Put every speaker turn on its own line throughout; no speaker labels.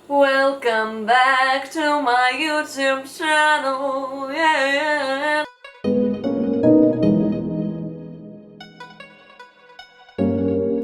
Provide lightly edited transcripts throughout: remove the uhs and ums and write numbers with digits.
Welcome back to my YouTube channel, yeah.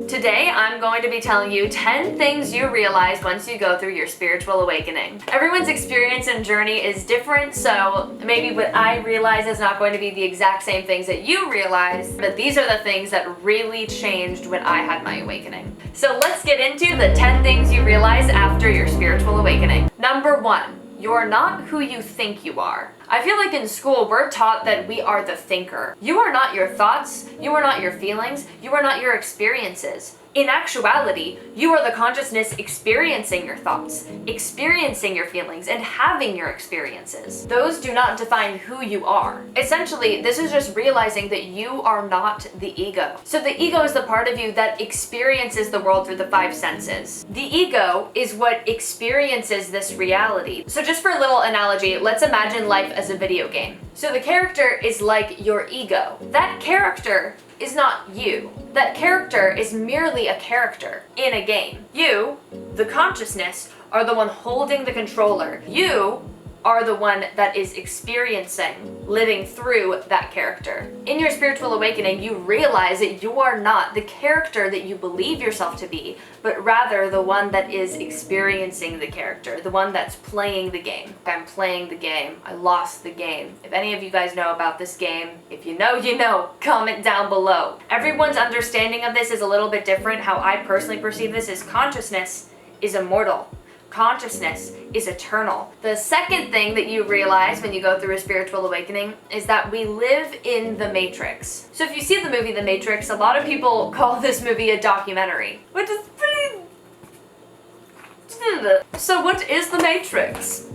Today, I'm going to be telling you 10 things you realize once you go through your spiritual awakening. Everyone's experience and journey is different, so maybe what I realize is not going to be the exact same things that you realize, but these are the things that really changed when I had my awakening. So let's get into the 10 things you realize after your spiritual awakening. Number 1. You're not who you think you are. I feel like in school, we're taught that we are the thinker. You are not your thoughts, you are not your feelings, you are not your experiences. In actuality, you are the consciousness experiencing your thoughts, experiencing your feelings, and having your experiences. Those do not define who you are. Essentially, this is just realizing that you are not the ego. So the ego is the part of you that experiences the world through the 5 senses. The ego is what experiences this reality. So just for a little analogy, let's imagine life as a video game. So the character is like your ego. That character is not you. That character is merely a character in a game. You, the consciousness, are the one holding the controller. You are the one that is experiencing, living through that character. In your spiritual awakening, you realize that you are not the character that you believe yourself to be, but rather the one that is experiencing the character, the one that's playing the game. I'm playing the game. I lost the game. If any of you guys know about this game, if you know, you know. Comment down below. Everyone's understanding of this is a little bit different. How I personally perceive this is consciousness is immortal. Consciousness is eternal. The second thing that you realize when you go through a spiritual awakening is that we live in the Matrix. So if you see the movie The Matrix, a lot of people call this movie a documentary, which is pretty... So what is the Matrix?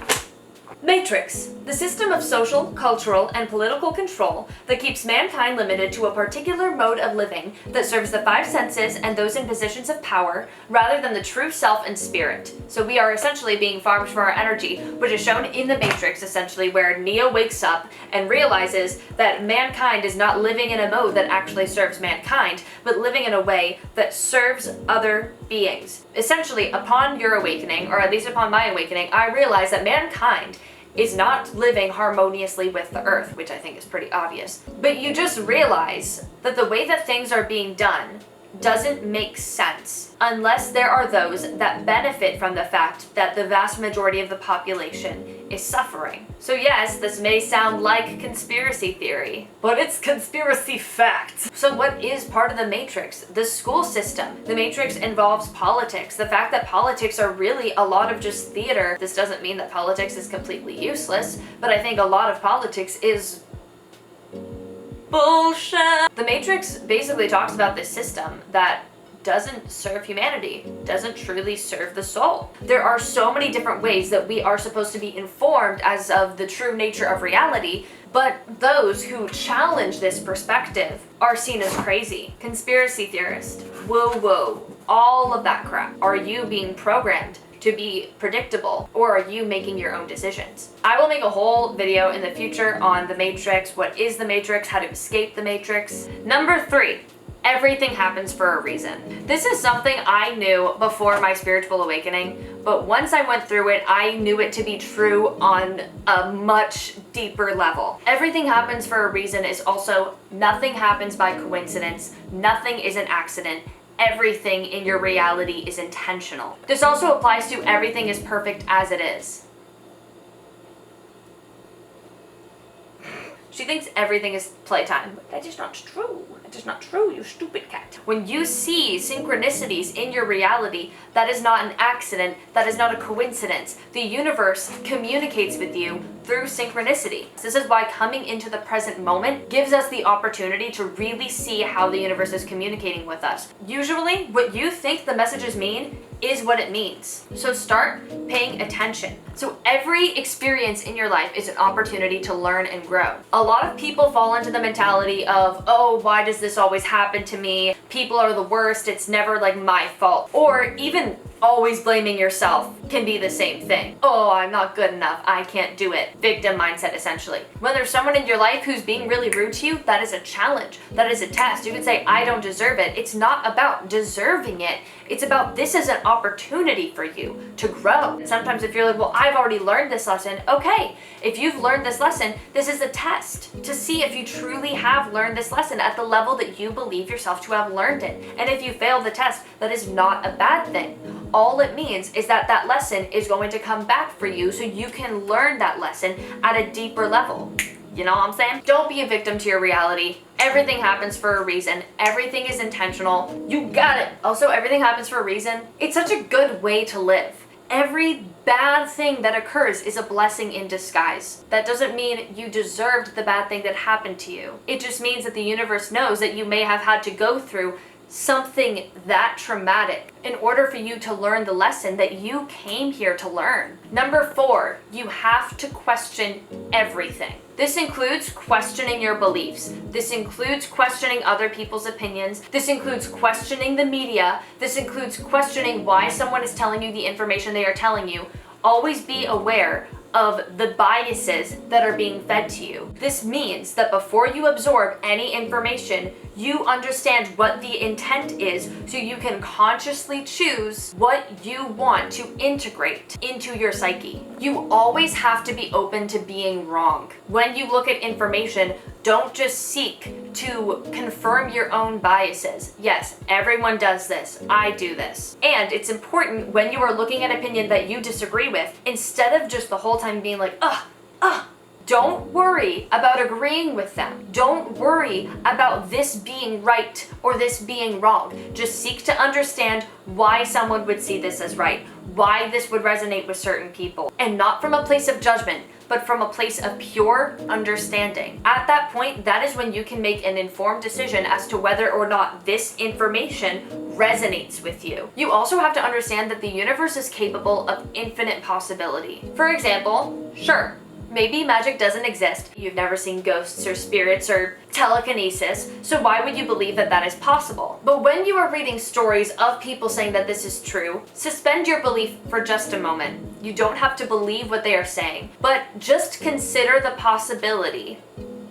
Matrix, the system of social, cultural, and political control that keeps mankind limited to a particular mode of living that serves the 5 senses and those in positions of power rather than the true self and spirit. So we are essentially being farmed for our energy, which is shown in the Matrix, essentially, where Neo wakes up and realizes that mankind is not living in a mode that actually serves mankind, but living in a way that serves other beings. Essentially, upon your awakening, or at least upon my awakening, I realized that mankind is not living harmoniously with the earth, which I think is pretty obvious. But you just realize that the way that things are being done doesn't make sense unless there are those that benefit from the fact that the vast majority of the population is suffering. So yes, this may sound like conspiracy theory, but it's conspiracy fact. So what is part of the Matrix? The school system. The Matrix involves politics. The fact that politics are really a lot of just theater. This doesn't mean that politics is completely useless, but I think a lot of politics is bullshit. The Matrix basically talks about this system that doesn't serve humanity, doesn't truly serve the soul. There are so many different ways that we are supposed to be informed as of the true nature of reality, but those who challenge this perspective are seen as crazy. Conspiracy theorist, woo-woo, all of that crap. Are you being programmed to be predictable, or are you making your own decisions? I will make a whole video in the future on the Matrix, what is the Matrix, how to escape the Matrix. Number 3, everything happens for a reason. This is something I knew before my spiritual awakening, but once I went through it, I knew it to be true on a much deeper level. Everything happens for a reason is also nothing happens by coincidence, nothing is an accident. Everything in your reality is intentional. This also applies to everything is perfect as it is. She thinks everything is playtime, but that is not true. That is not true, you stupid cat. When you see synchronicities in your reality, that is not an accident, that is not a coincidence. The universe communicates with you through synchronicity. This is why coming into the present moment gives us the opportunity to really see how the universe is communicating with us. Usually, what you think the messages mean is what it means. So start paying attention. So every experience in your life is an opportunity to learn and grow. A lot of people fall into the mentality of, oh, why does this always happen to me? People are the worst, it's never like my fault. Or even Always blaming yourself can be the same thing. Oh, I'm not good enough. I can't do it. Victim mindset, essentially. When there's someone in your life who's being really rude to you, that is a challenge. That is a test. You can say, I don't deserve it. It's not about deserving it. It's about this is an opportunity for you to grow. And sometimes if you're like, well, I've already learned this lesson. Okay, if you've learned this lesson, this is a test to see if you truly have learned this lesson at the level that you believe yourself to have learned it. And if you fail the test, that is not a bad thing. All it means is that that lesson is going to come back for you so you can learn that lesson at a deeper level. You know what I'm saying? Don't be a victim to your reality. Everything happens for a reason. Everything is intentional. You got it. Also, everything happens for a reason. It's such a good way to live. Every bad thing that occurs is a blessing in disguise. That doesn't mean you deserved the bad thing that happened to you. It just means that the universe knows that you may have had to go through something that traumatic in order for you to learn the lesson that you came here to learn. Number 4, you have to question everything. This includes questioning your beliefs. This includes questioning other people's opinions. This includes questioning the media. This includes questioning why someone is telling you the information they are telling you. Always be aware of the biases that are being fed to you. This means that before you absorb any information, you understand what the intent is so you can consciously choose what you want to integrate into your psyche. You always have to be open to being wrong. When you look at information, don't just seek to confirm your own biases. Yes, everyone does this. I do this. And it's important when you are looking at an opinion that you disagree with, instead of just the whole time being like, don't worry about agreeing with them. Don't worry about this being right or this being wrong. Just seek to understand why someone would see this as right, why this would resonate with certain people, and not from a place of judgment, but from a place of pure understanding. At that point, that is when you can make an informed decision as to whether or not this information resonates with you. You also have to understand that the universe is capable of infinite possibility. For example, sure, maybe magic doesn't exist. You've never seen ghosts or spirits or telekinesis, so why would you believe that that is possible? But when you are reading stories of people saying that this is true, suspend your belief for just a moment. You don't have to believe what they are saying, but just consider the possibility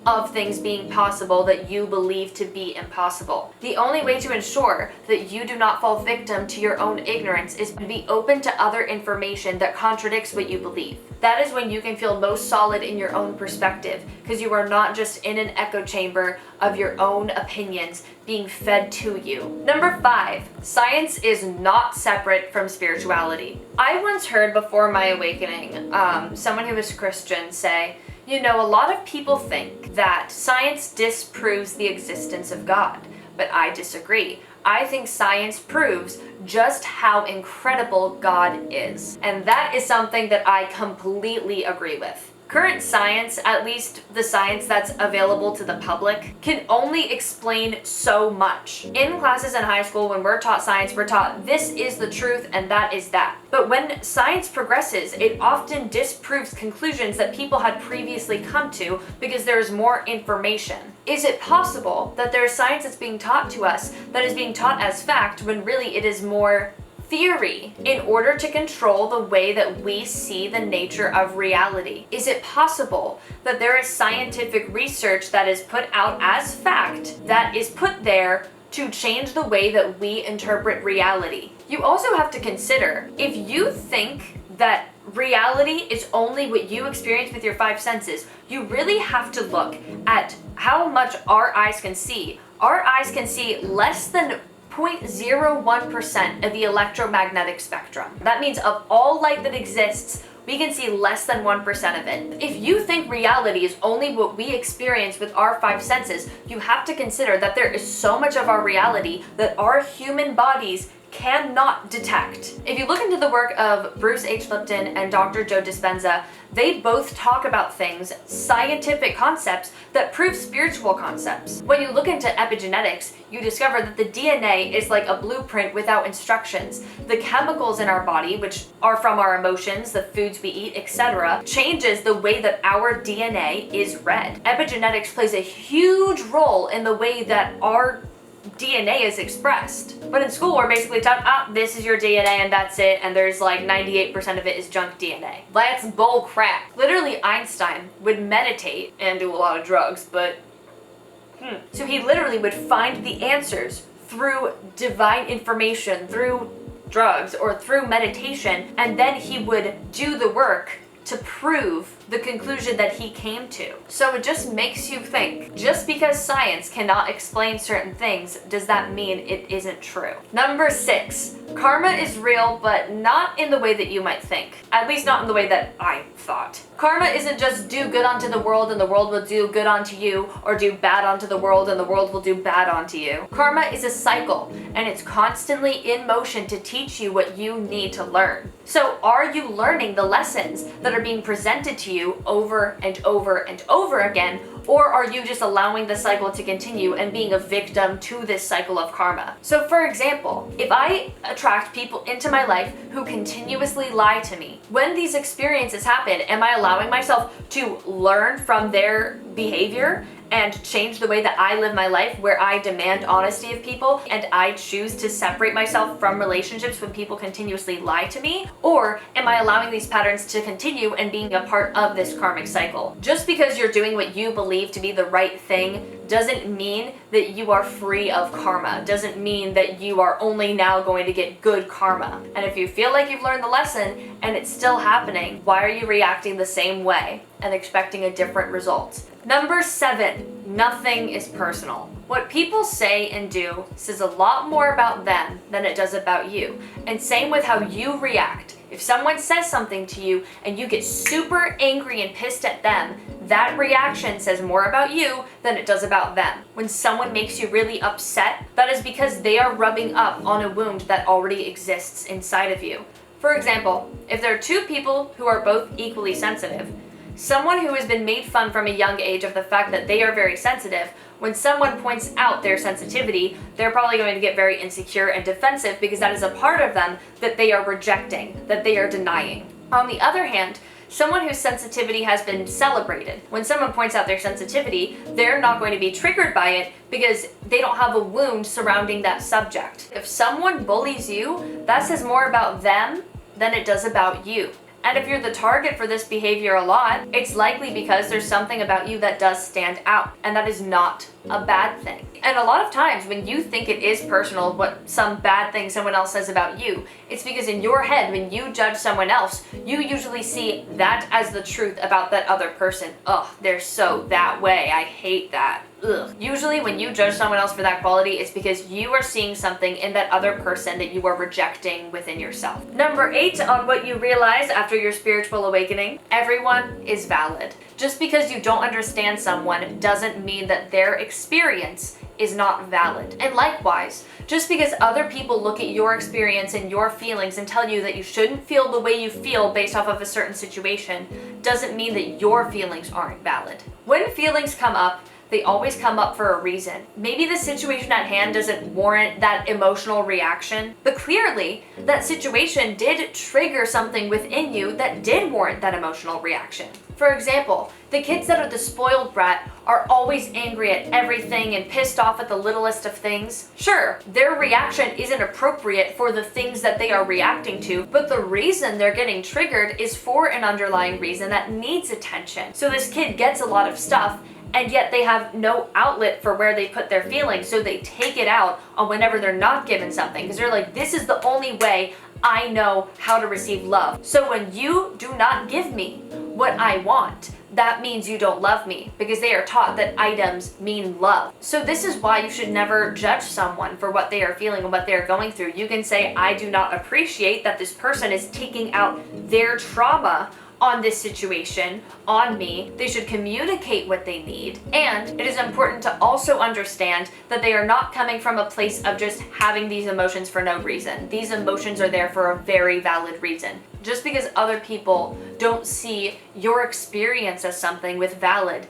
of things being possible that you believe to be impossible. The only way to ensure that you do not fall victim to your own ignorance is to be open to other information that contradicts what you believe. That is when you can feel most solid in your own perspective, because you are not just in an echo chamber of your own opinions being fed to you. Number 5, science is not separate from spirituality. I once heard before my awakening, someone who was Christian say, you know, a lot of people think that science disproves the existence of God, but I disagree. I think science proves just how incredible God is. And that is something that I completely agree with. Current science, at least the science that's available to the public, can only explain so much. In classes in high school, when we're taught science, we're taught this is the truth and that is that. But when science progresses, it often disproves conclusions that people had previously come to because there's more information. Is it possible that there's science that's being taught to us that is being taught as fact when really it is more theory in order to control the way that we see the nature of reality? Is it possible that there is scientific research that is put out as fact that is put there to change the way that we interpret reality? You also have to consider, if you think that reality is only what you experience with your 5 senses, you really have to look at how much our eyes can see. Our eyes can see less than 0.01% of the electromagnetic spectrum. That means of all light that exists, we can see less than 1% of it. If you think reality is only what we experience with our 5 senses, you have to consider that there is so much of our reality that our human bodies cannot detect. If you look into the work of Bruce H. Lipton and Dr. Joe Dispenza, they both talk about things, scientific concepts that prove spiritual concepts. When you look into epigenetics, you discover that the DNA is like a blueprint without instructions. The chemicals in our body, which are from our emotions, the foods we eat, etc., changes the way that our DNA is read. Epigenetics plays a huge role in the way that our DNA is expressed. But in school, we're basically taught, this is your DNA and that's it, and there's like 98% of it is junk DNA. That's bull crap. Literally, Einstein would meditate and do a lot of drugs, but so he literally would find the answers through divine information, through drugs or through meditation, and then he would do the work to prove the conclusion that he came to. So it just makes you think, just because science cannot explain certain things, does that mean it isn't true? Number 6, karma is real, but not in the way that you might think. At least not in the way that I thought. Karma isn't just do good unto the world and the world will do good unto you, or do bad unto the world and the world will do bad unto you. Karma is a cycle, and it's constantly in motion to teach you what you need to learn. So are you learning the lessons that are being presented to you over and over and over again, or are you just allowing the cycle to continue and being a victim to this cycle of karma? So for example, if I attract people into my life who continuously lie to me, when these experiences happen, am I allowing myself to learn from their behavior and change the way that I live my life, where I demand honesty of people and I choose to separate myself from relationships when people continuously lie to me? Or am I allowing these patterns to continue and being a part of this karmic cycle? Just because you're doing what you believe to be the right thing doesn't mean that you are free of karma, doesn't mean that you are only now going to get good karma. And if you feel like you've learned the lesson and it's still happening, why are you reacting the same way and expecting a different result? Number 7, nothing is personal. What people say and do says a lot more about them than it does about you. And same with how you react. If someone says something to you and you get super angry and pissed at them, that reaction says more about you than it does about them. When someone makes you really upset, that is because they are rubbing up on a wound that already exists inside of you. For example, if there are two people who are both equally sensitive, someone who has been made fun from a young age of the fact that they are very sensitive, when someone points out their sensitivity, they're probably going to get very insecure and defensive because that is a part of them that they are rejecting, that they are denying. On the other hand, someone whose sensitivity has been celebrated, when someone points out their sensitivity, they're not going to be triggered by it because they don't have a wound surrounding that subject. If someone bullies you, that says more about them than it does about you. And if you're the target for this behavior a lot, it's likely because there's something about you that does stand out, and that is not a bad thing. And a lot of times when you think it is personal what some bad thing someone else says about you, it's because in your head, when you judge someone else, you usually see that as the truth about that other person. Ugh, they're so that way. I hate that. Ugh. Usually when you judge someone else for that quality, it's because you are seeing something in that other person that you are rejecting within yourself. Number 8 on what you realize after your spiritual awakening: everyone is valid. Just because you don't understand someone doesn't mean that their experience is not valid. And likewise, just because other people look at your experience and your feelings and tell you that you shouldn't feel the way you feel based off of a certain situation, doesn't mean that your feelings aren't valid. When feelings come up, they always come up for a reason. Maybe the situation at hand doesn't warrant that emotional reaction, but clearly that situation did trigger something within you that did warrant that emotional reaction. For example, the kids that are the spoiled brat are always angry at everything and pissed off at the littlest of things. Sure, their reaction isn't appropriate for the things that they are reacting to, but the reason they're getting triggered is for an underlying reason that needs attention. So this kid gets a lot of stuff, and yet they have no outlet for where they put their feelings, so they take it out on whenever they're not given something, because they're like, this is the only way I know how to receive love. So when you do not give me what I want, that means you don't love me, because they are taught that items mean love. So this is why you should never judge someone for what they are feeling and what they are going through. You can say, I do not appreciate that this person is taking out their trauma on this situation, on me. They should communicate what they need. And it is important to also understand that they are not coming from a place of just having these emotions for no reason. These emotions are there for a very valid reason. Just because other people don't see your experience as something with valid,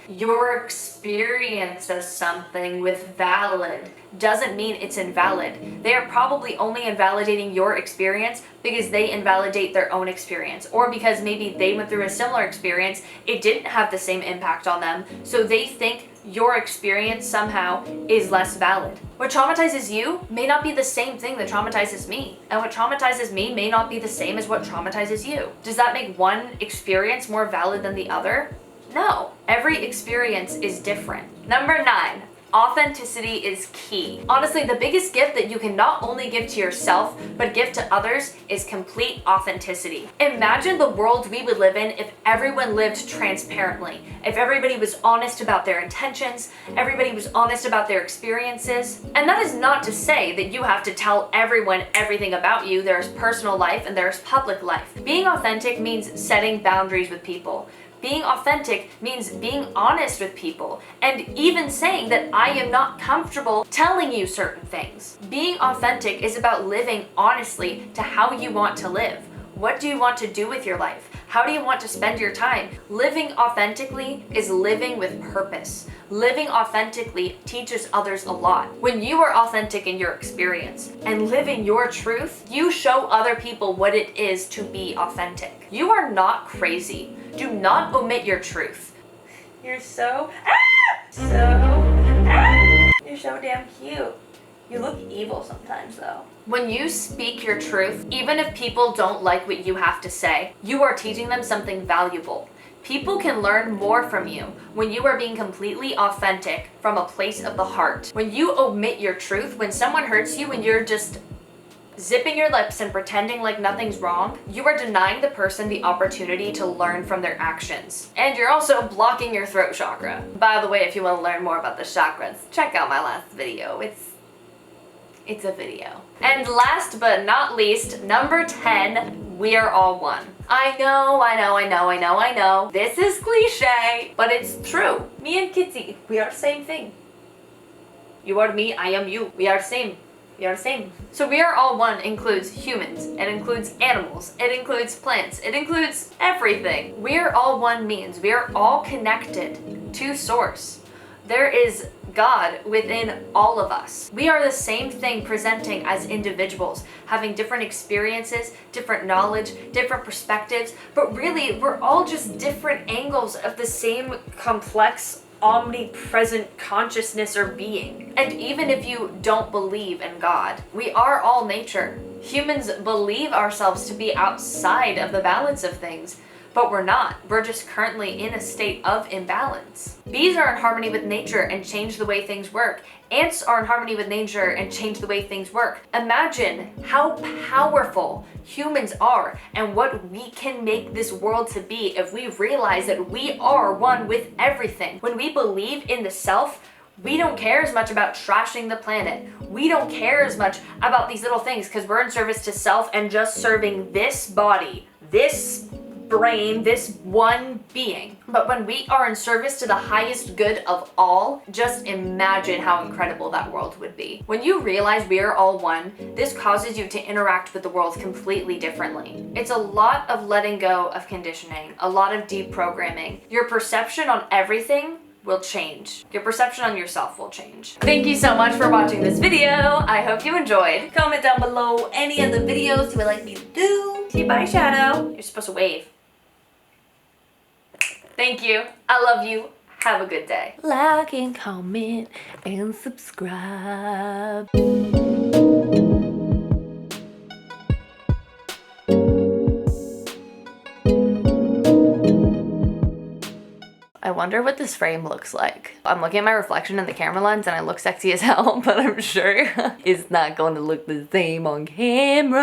doesn't mean it's invalid. They are probably only invalidating your experience because they invalidate their own experience, or because maybe they went through a similar experience, it didn't have the same impact on them, so they think your experience somehow is less valid. What traumatizes you may not be the same thing that traumatizes me, and what traumatizes me may not be the same as what traumatizes you. Does that make one experience more valid than the other? No. Every experience is different. Number 9. Authenticity is key. Honestly, the biggest gift that you can not only give to yourself, but give to others is complete authenticity. Imagine the world we would live in if everyone lived transparently, if everybody was honest about their intentions, everybody was honest about their experiences. And that is not to say that you have to tell everyone everything about you. There's personal life and there's public life. Being authentic means setting boundaries with people. Being authentic means being honest with people and even saying that I am not comfortable telling you certain things. Being authentic is about living honestly to how you want to live. What do you want to do with your life? How do you want to spend your time? Living authentically is living with purpose. Living authentically teaches others a lot. When you are authentic in your experience and living your truth, you show other people what it is to be authentic. You are not crazy. Do not omit your truth. You're so you're so damn cute. You look evil sometimes though. When you speak your truth, even if people don't like what you have to say, you are teaching them something valuable. People can learn more from you when you are being completely authentic from a place of the heart. When you omit your truth, when someone hurts you and you're just zipping your lips and pretending like nothing's wrong, you are denying the person the opportunity to learn from their actions. And you're also blocking your throat chakra. By the way, if you want to learn more about the chakras, check out my last video. It's a video. And last but not least, number 10, we are all one. I know. This is cliche, but it's true. Me and Kitsy, we are the same thing. You are me, I am you. We are the same. We are the same. So we are all one includes humans, it includes animals, it includes plants, it includes everything. We are all one means we are all connected to source. There is God within all of us. We are the same thing presenting as individuals, having different experiences, different knowledge, different perspectives, but really we're all just different angles of the same complex omnipresent consciousness or being. And even if you don't believe in God, we are all nature. Humans believe ourselves to be outside of the balance of things, but we're not. We're just currently in a state of imbalance. Bees are in harmony with nature and change the way things work. Ants are in harmony with nature and change the way things work. Imagine how powerful humans are and what we can make this world to be if we realize that we are one with everything. When we believe in the self, we don't care as much about trashing the planet. We don't care as much about these little things because we're in service to self and just serving this body, this brain, this one being. But when we are in service to the highest good of all, just imagine how incredible that world would be. When you realize we are all one, this causes you to interact with the world completely differently. It's a lot of letting go of conditioning, a lot of deprogramming. Your perception on everything will change. Your perception on yourself will change. Thank you so much for watching this video. I hope you enjoyed. Comment down below any of the videos you would like me to do. See you, bye, Shadow. You're supposed to wave. Thank you. I love you. Have a good day.
Like and comment and subscribe. I wonder what this frame looks like. I'm looking at my reflection in the camera lens and I look sexy as hell, but I'm sure it's not going to look the same on camera.